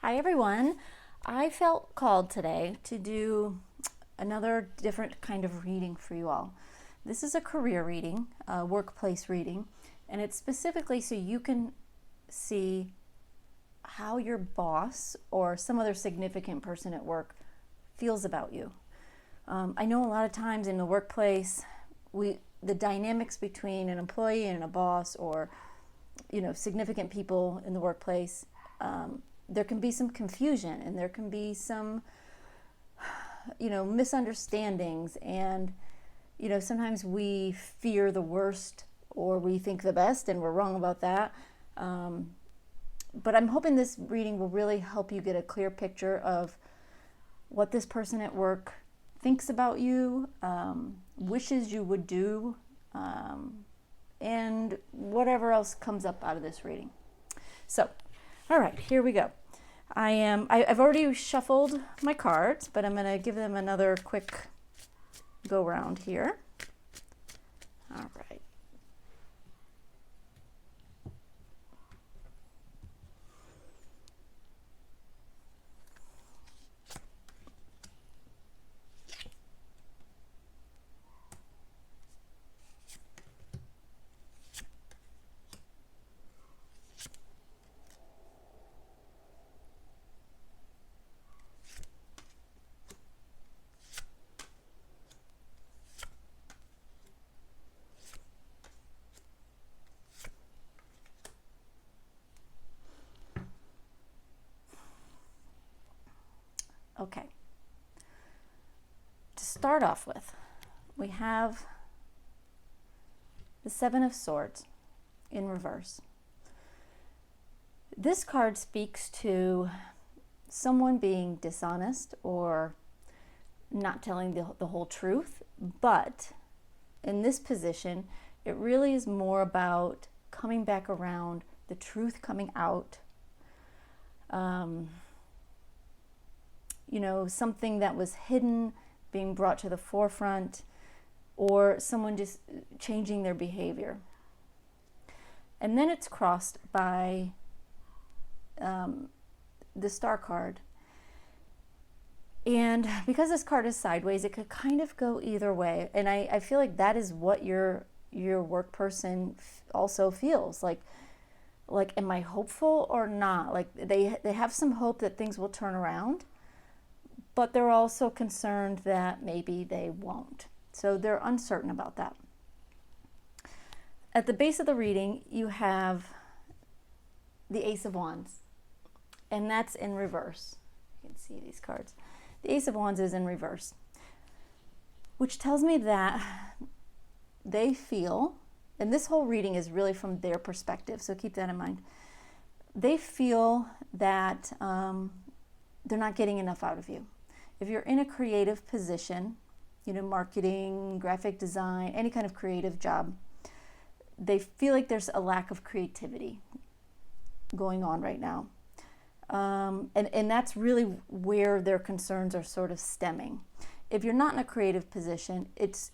Hi everyone. I felt called today to do another different kind of reading for you all. This is a career reading, a workplace reading, and it's specifically so you can see how your boss or some other significant person at work feels about you. I know a lot of times in the workplace, the dynamics between an employee and a boss, or significant people in the workplace, there can be some confusion and there can be some misunderstandings, and sometimes we fear the worst or we think the best, and we're wrong about that. But I'm hoping this reading will really help you get a clear picture of what this person at work thinks about you, wishes you would do, and whatever else comes up out of this reading. So, all right, here we go. I've already shuffled my cards, but I'm going to give them another quick go round here. All right. Okay. To start off with, we have the Seven of Swords in reverse. This card speaks to someone being dishonest or not telling the whole truth, but in this position, it really is more about coming back around, the truth coming out. Something that was hidden being brought to the forefront, or someone just changing their behavior. And then it's crossed by the Star card. And because this card is sideways, it could kind of go either way. And I feel like that is what your work person also feels like. Am I hopeful or not? Like they have some hope that things will turn around, but they're also concerned that maybe they won't. So they're uncertain about that. At the base of the reading, you have the Ace of Wands, and that's in reverse. You can see these cards. The Ace of Wands is in reverse, which tells me that they feel, and this whole reading is really from their perspective, so keep that in mind. They feel that they're not getting enough out of you. If you're in a creative position, marketing, graphic design, any kind of creative job, they feel like there's a lack of creativity going on right now. And that's really where their concerns are sort of stemming. If you're not in a creative position, it's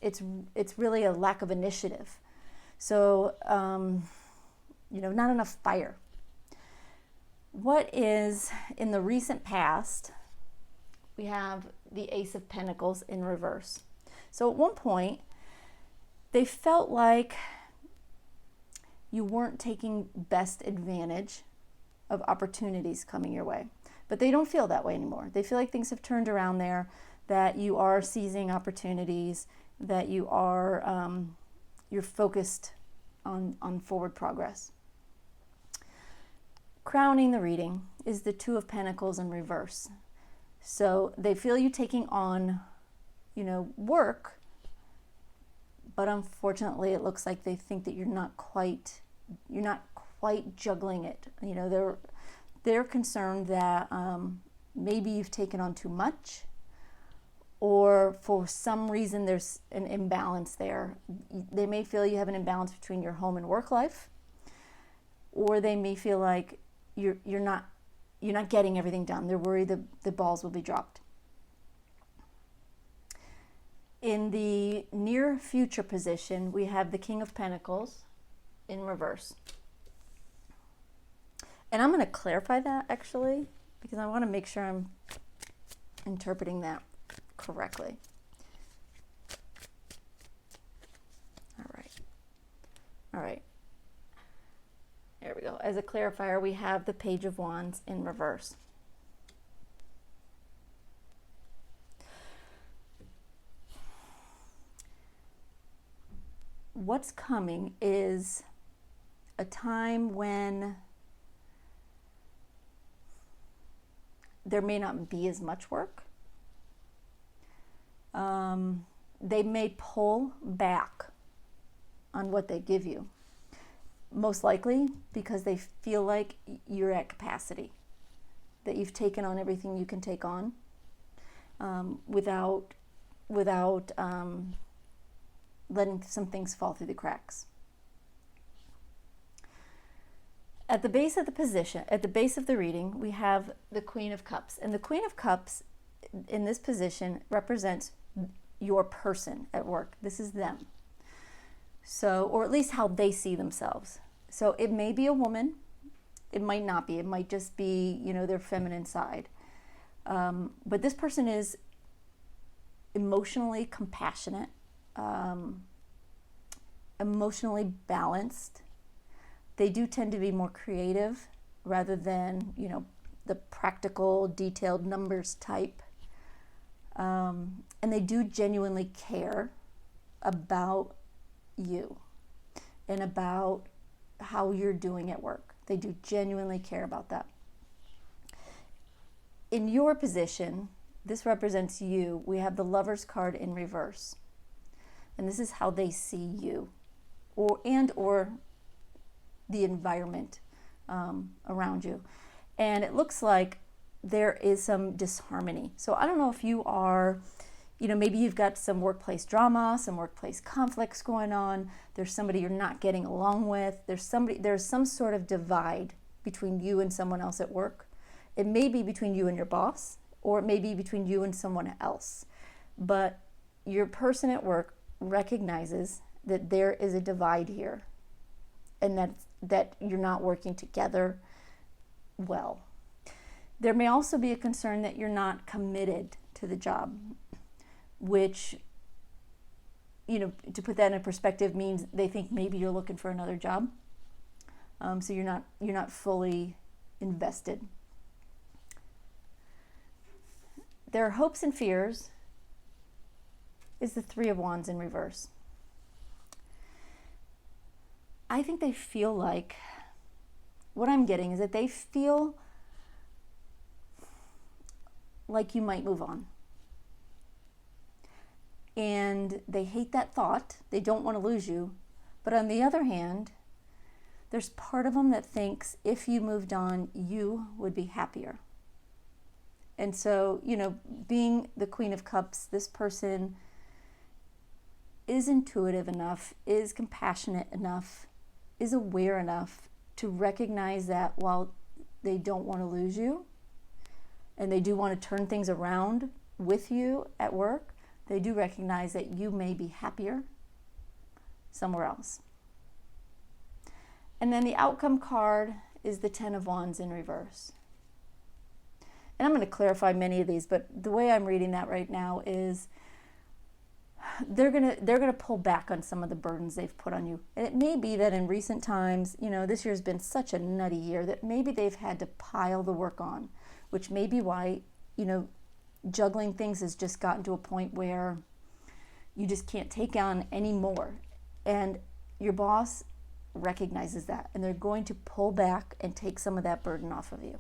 really a lack of initiative. So, not enough fire. What is in the recent past, we have the Ace of Pentacles in reverse. So at one point, they felt like you weren't taking best advantage of opportunities coming your way. But they don't feel that way anymore. They feel like things have turned around there, that you are seizing opportunities, that you are you're focused on forward progress. Crowning the reading is the Two of Pentacles in reverse. So they feel you taking on, work, but unfortunately it looks like they think that you're not quite juggling it. They're concerned that maybe you've taken on too much, or for some reason there's an imbalance there. They may feel you have an imbalance between your home and work life, or they may feel like you're not getting everything done. They're worried the balls will be dropped. In the near future position, we have the King of Pentacles in reverse. And I'm going to clarify that actually. because I want to make sure I'm interpreting that correctly. All right. There we go. As a clarifier, we have the Page of Wands in reverse. What's coming is a time when there may not be as much work. They may pull back on what they give you, most likely because they feel like you're at capacity, that you've taken on everything you can take on, without letting some things fall through the cracks. At the base of the position, at the base of the reading, we have the Queen of Cups, and the Queen of Cups in this position represents your person at work. This is them. So, or at least how they see themselves. So it may be a woman, it might not be, it might just be, their feminine side. But this person is emotionally compassionate, emotionally balanced. They do tend to be more creative rather than, the practical, detailed numbers type. And they do genuinely care about you and about how you're doing at work. They do genuinely care about that. In your position, this represents you. We have the Lovers card in reverse. And this is how they see you or the environment around you. And it looks like there is some disharmony. So I don't know if you are, maybe you've got some workplace drama, some workplace conflicts going on. There's somebody you're not getting along with. There's some sort of divide between you and someone else at work. It may be between you and your boss, or it may be between you and someone else. But your person at work recognizes that there is a divide here, and that you're not working together well. There may also be a concern that you're not committed to the job, which, to put that in perspective means they think maybe you're looking for another job. So you're not fully invested. Their hopes and fears is the Three of Wands in reverse. I think they feel like, what I'm getting is that they feel like you might move on. And they hate that thought. They don't want to lose you. But on the other hand, there's part of them that thinks if you moved on, you would be happier. And so, being the Queen of Cups, this person is intuitive enough, is compassionate enough, is aware enough to recognize that while they don't want to lose you, and they do want to turn things around with you at work, they do recognize that you may be happier somewhere else. And then the outcome card is the Ten of Wands in reverse. And I'm going to clarify many of these, but the way I'm reading that right now is they're going to pull back on some of the burdens they've put on you. And it may be that in recent times, this year's been such a nutty year that maybe they've had to pile the work on, which may be why, juggling things has just gotten to a point where you just can't take on any more. And your boss recognizes that, and they're going to pull back and take some of that burden off of you.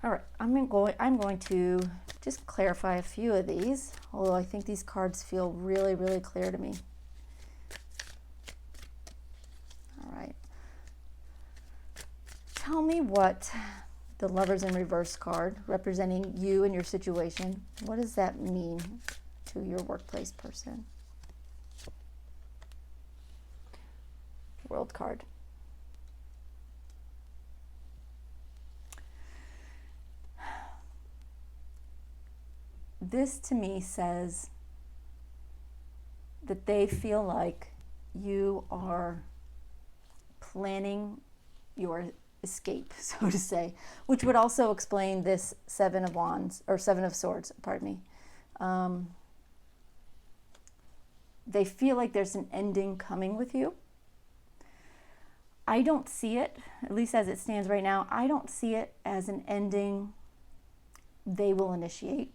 All right, I'm going to just clarify a few of these, although I think these cards feel really, really clear to me. All right. Tell me what the Lovers in reverse card, representing you and your situation, what does that mean to your workplace person? World card. This to me says that they feel like you are planning your escape, so to say, which would also explain this Seven of Wands, or Seven of Swords, pardon me. They feel like there's an ending coming with you. I don't see it, at least as it stands right now, I don't see it as an ending they will initiate,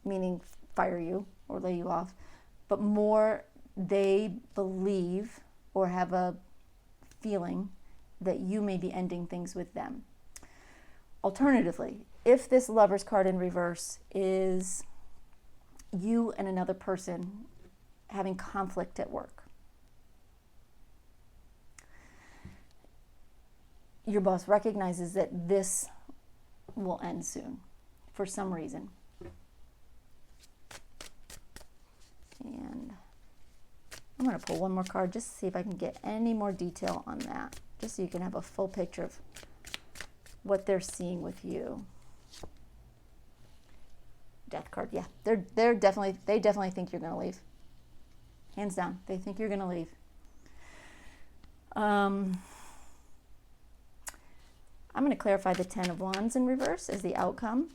meaning fire you or lay you off, but more they believe or have a feeling that you may be ending things with them. Alternatively, if this Lovers card in reverse is you and another person having conflict at work, your boss recognizes that this will end soon for some reason. And I'm going to pull one more card just to see if I can get any more detail on that, just so you can have a full picture of what they're seeing with you. Death card, yeah, they definitely think you're going to leave. Hands down, they think you're going to leave. I'm going to clarify the Ten of Wands in reverse as the outcome.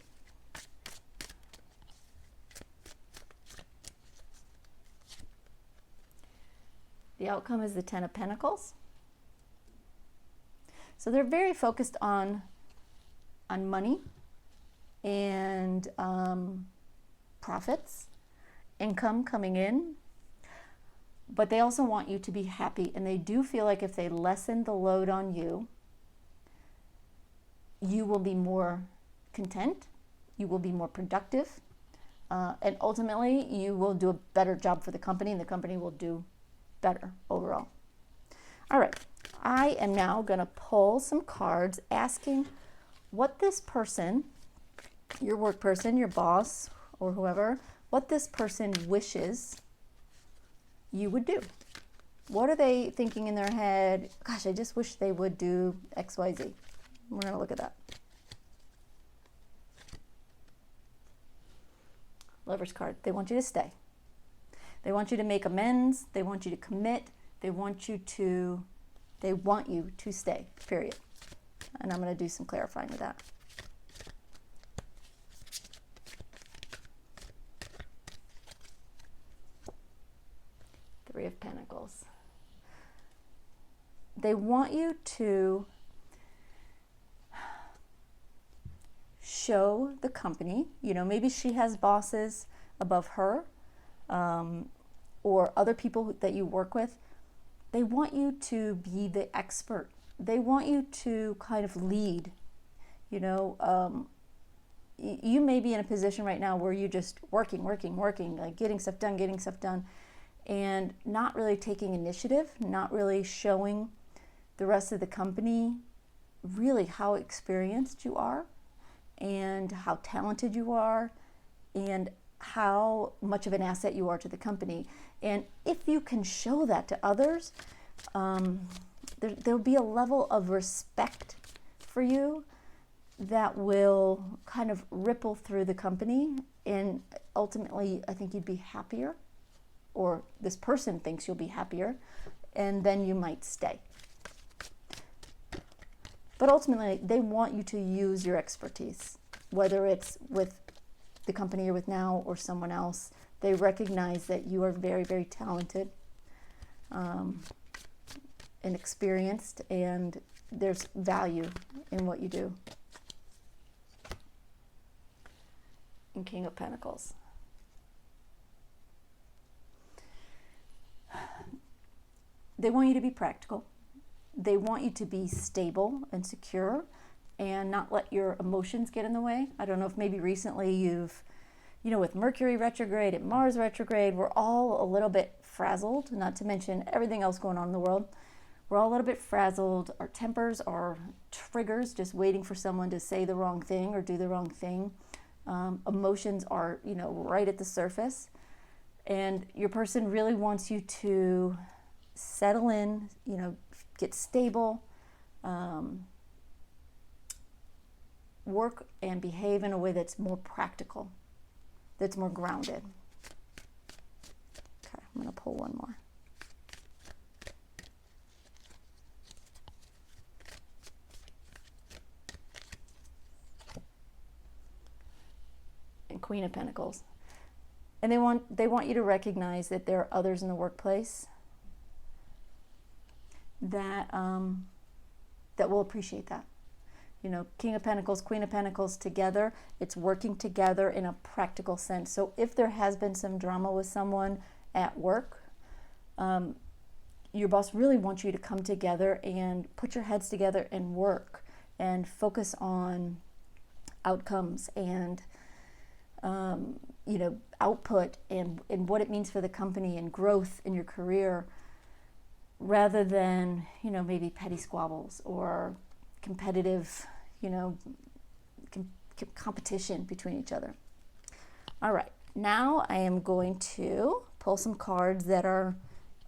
The outcome is the Ten of Pentacles. So they're very focused on money and profits, income coming in, but they also want you to be happy, and they do feel like if they lessen the load on you, you will be more content, you will be more productive, and ultimately you will do a better job for the company, and the company will do better overall. All right, I am now going to pull some cards asking what this person, your work person, your boss, or whoever, what this person wishes you would do. What are they thinking in their head? Gosh, I just wish they would do X, Y, Z. We're going to look at that. Lovers card. They want you to stay. They want you to make amends. They want you to commit. They want you to stay, period. And I'm going to do some clarifying with that. Three of Pentacles. They want you to show the company, maybe she has bosses above her, or other people that you work with. They want you to be the expert. They want you to kind of lead. You may be in a position right now where you're just working, like getting stuff done, and not really taking initiative, not really showing the rest of the company really how experienced you are and how talented you are and how much of an asset you are to the company. And if you can show that to others, there'll be a level of respect for you that will kind of ripple through the company, and ultimately I think you'd be happier, or this person thinks you'll be happier, and then you might stay. But ultimately they want you to use your expertise, whether it's with the company you're with now or someone else. They recognize that you are very, very talented and experienced, and there's value in what you do. And King of Pentacles. They want you to be practical. They want you to be stable and secure and not let your emotions get in the way. I don't know if maybe recently you've, with Mercury retrograde and Mars retrograde, we're all a little bit frazzled, not to mention everything else going on in the world. We're all a little bit frazzled. Our tempers are triggers, just waiting for someone to say the wrong thing or do the wrong thing. Emotions are, right at the surface. And your person really wants you to settle in, get stable, work and behave in a way that's more practical, that's more grounded. Okay, I'm going to pull one more. Queen of Pentacles. And they want you to recognize that there are others in the workplace that that will appreciate that. You know, King of Pentacles, Queen of Pentacles together, it's working together in a practical sense. So if there has been some drama with someone at work, your boss really wants you to come together and put your heads together and work and focus on outcomes and you know, output and what it means for the company and growth in your career, rather than, you know, maybe petty squabbles or competitive, you know, competition between each other. All right, now I am going to pull some cards that are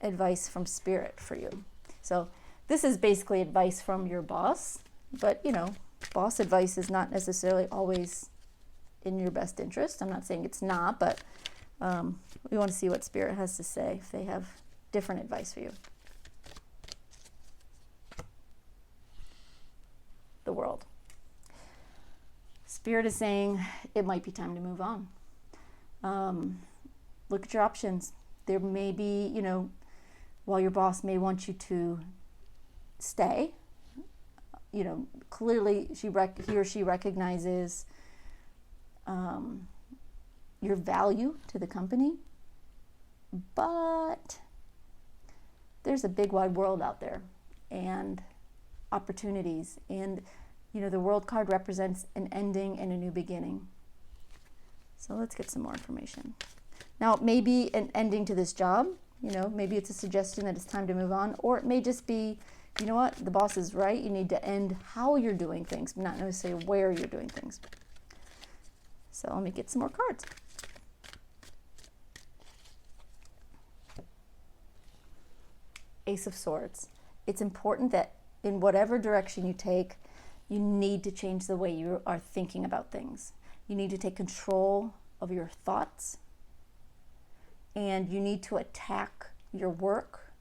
advice from Spirit for you. So this is basically advice from your boss, but you know, boss advice is not necessarily always in your best interest. I'm not saying it's not, but we want to see what Spirit has to say, if they have different advice for you. The World. Spirit is saying it might be time to move on. Look at your options. There may be, you know, while your boss may want you to stay, you know, clearly he or she recognizes your value to the company, but there's a big wide world out there and opportunities, and you know, the World card represents an ending and a new beginning. So let's get some more information. Now, it may be an ending to this job, you know, maybe it's a suggestion that it's time to move on, or it may just be, you know what, the boss is right, you need to end how you're doing things, not necessarily where you're doing things. So let me get some more cards. Ace of Swords. It's important that in whatever direction you take, you need to change the way you are thinking about things. You need to take control of your thoughts, and you need to attack your work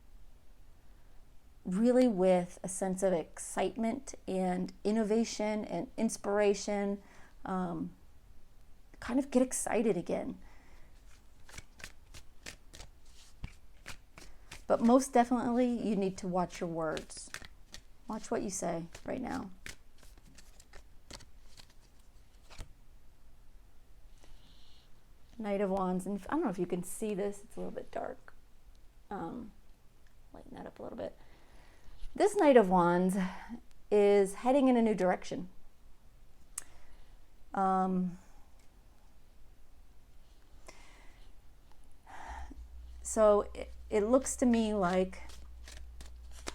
really with a sense of excitement and innovation and inspiration. Kind of get excited again. But most definitely, you need to watch your words. Watch what you say right now. Knight of Wands, and I don't know if you can see this, it's a little bit dark. Lighten that up a little bit. This Knight of Wands is heading in a new direction. So it looks to me like,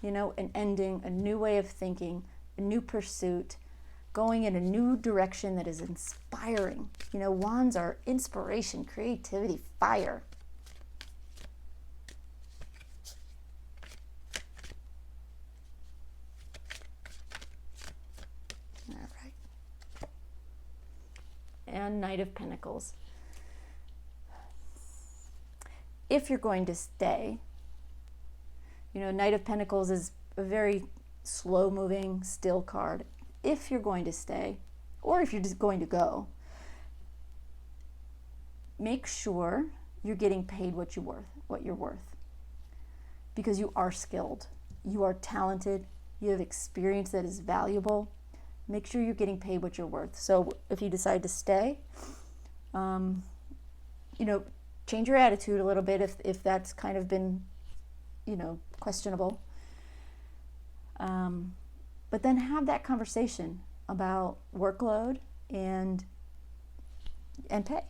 you know, an ending, a new way of thinking, a new pursuit, going in a new direction that is inspiring. You know, wands are inspiration, creativity, fire. All right. And Knight of Pentacles. If you're going to stay, you know, Knight of Pentacles is a very slow-moving, still card. If you're going to stay, or if you're just going to go, make sure you're getting paid what you're worth. Because you are skilled, you are talented, you have experience that is valuable. Make sure you're getting paid what you're worth. So if you decide to stay, you know, change your attitude a little bit if that's kind of been, you know, questionable. But then have that conversation about workload and pay.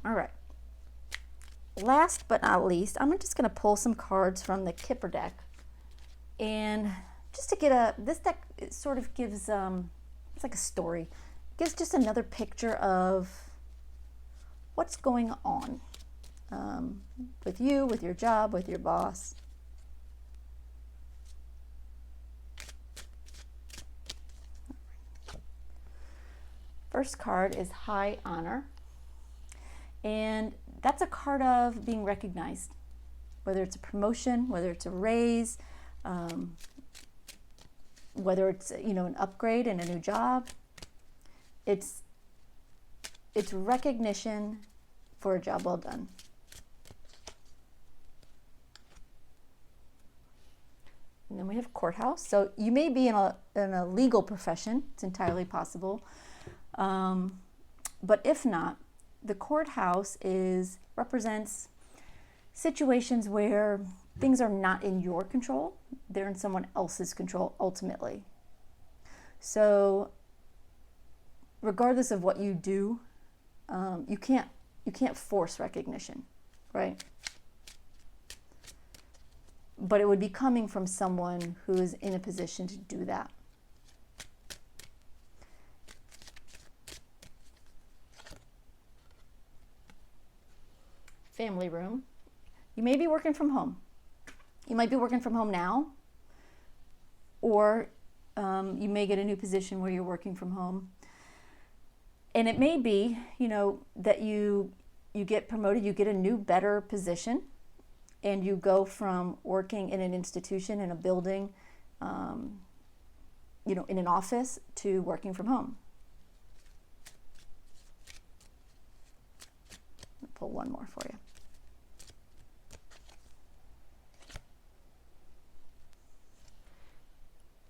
All right. Last but not least, I'm just going to pull some cards from the Kipper deck, and just to get this deck, it sort of gives it's like a story. It gives just another picture of what's going on with you, with your job, with your boss. First card is High Honor, and that's a card of being recognized, whether it's a promotion, whether it's a raise, whether it's, you know, an upgrade and a new job. It's it's recognition for a job well done. And then we have courthouse. So you may be in a legal profession. It's entirely possible. But if not, the courthouse represents situations where things are not in your control. They're in someone else's control ultimately. So regardless of what you do, you can't force recognition, right? But it would be coming from someone who is in a position to do that. Family room. You may be working from home. You might be working from home now, or you may get a new position where you're working from home. And it may be, that you get promoted, you get a new, better position, and you go from working in an institution, in a building, in an office, to working from home. I'll pull one more for you.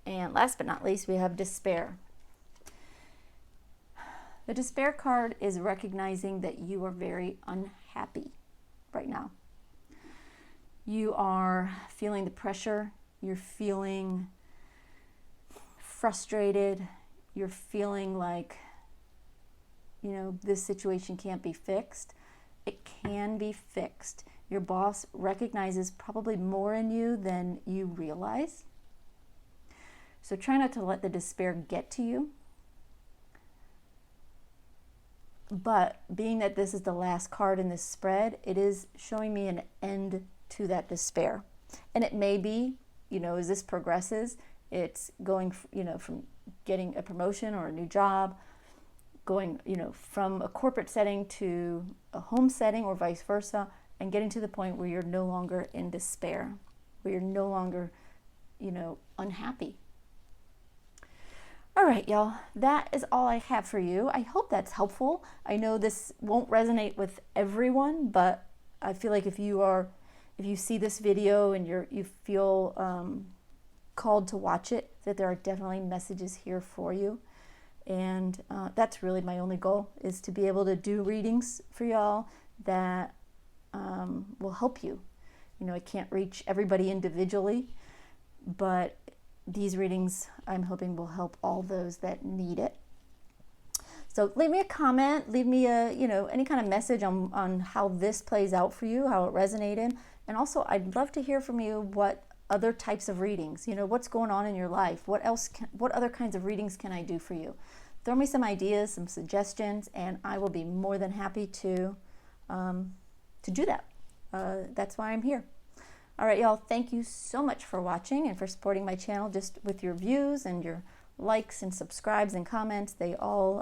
And last but not least, we have despair. The despair card is recognizing that you are very unhappy right now. You are feeling the pressure, you're feeling frustrated, you're feeling like, this situation can't be fixed. It can be fixed. Your boss recognizes probably more in you than you realize. So try not to let the despair get to you. But being that this is the last card in this spread, it is showing me an end to that despair. And it may be, as this progresses, it's going, from getting a promotion or a new job, going, from a corporate setting to a home setting or vice versa, and getting to the point where you're no longer in despair, where you're no longer, unhappy. All right, y'all, that is all I have for you. I hope that's helpful. I know this won't resonate with everyone, but I feel like if you see this video and you feel called to watch it, that there are definitely messages here for you. And that's really my only goal, is to be able to do readings for y'all that will help you. I can't reach everybody individually, but these readings, I'm hoping, will help all those that need it. So leave me a comment, leave me any kind of message on how this plays out for you, how it resonated. And also, I'd love to hear from you what other types of readings, what's going on in your life, what other kinds of readings can I do for you? Throw me some ideas, some suggestions, and I will be more than happy to do that. That's why I'm here. All right, y'all, thank you so much for watching and for supporting my channel just with your views and your likes and subscribes and comments. They're all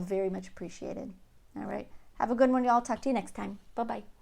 very much appreciated. All right, have a good one, y'all. Talk to you next time. Bye-bye.